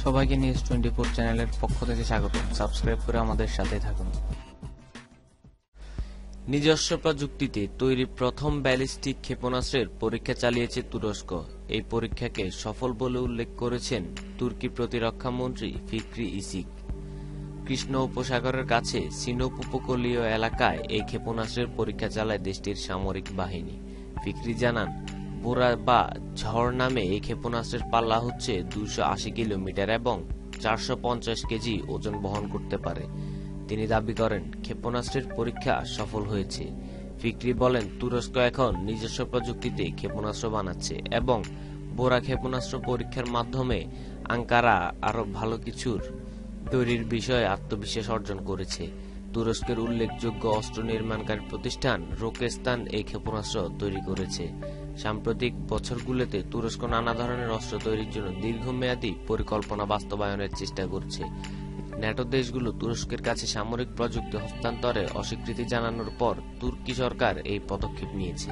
সবাইকে নিউজ 24 চ্যানেলের পক্ষ থেকে স্বাগত। সাবস্ক্রাইব করে আমাদের সাথে থাকুন। নিজস্ব প্রযুক্তিতে তৈরি প্রথম ব্যালিস্টিক ক্ষেপণাস্ত্রের পরীক্ষা চালিয়েছে তুরস্ক। এই পরীক্ষাকে সফল বলে উল্লেখ করেছেন তুর্কি প্রতিরক্ষা মন্ত্রী ফিক্রি ইসিক। কৃষ্ণ উপসাগরের কাছে সিনোপ উপকূলীয় এলাকায় এই ক্ষেপণাস্ত্রের পরীক্ষা চালায় দেশটির সামরিক বাহিনী। ফিক্রি জানান, বোরা বা ঝড় নামে এই ক্ষেপণাস্ত্রের পাল্লা হচ্ছে 280 কিলোমিটার এবং 450 কেজি ওজন বহন করতে পারে। তিনি দাবি করেন, ক্ষেপণাস্ত্রের পরীক্ষা সফল হয়েছে। ফিক্রি বলেন, তুরস্ক এখন নিজস্ব প্রযুক্তিতে ক্ষেপণাস্ত্র বানাচ্ছে এবং বোরা ক্ষেপণাস্ত্র পরীক্ষার মাধ্যমে আঙ্কারা আরো ভালো কিছুর তৈরির বিষয়ে আত্মবিশ্বাস অর্জন করেছে। তুরস্কের উল্লেখযোগ্য অস্ত্র নির্মাণকারী প্রতিষ্ঠান রোকেস্তান এই ক্ষেপণাস্ত্র তৈরি করেছে। সাম্প্রতিক বছরগুলোতে তুরস্ক নানা ধরনের অস্ত্র তৈরির জন্য দীর্ঘমেয়াদী পরিকল্পনা বাস্তবায়নের চেষ্টা করছে। ন্যাটো দেশগুলো তুরস্কের কাছে সামরিক প্রযুক্তি হস্তান্তরে অস্বীকৃতি জানানোর পর তুর্কি সরকার এই পদক্ষেপ নিয়েছে।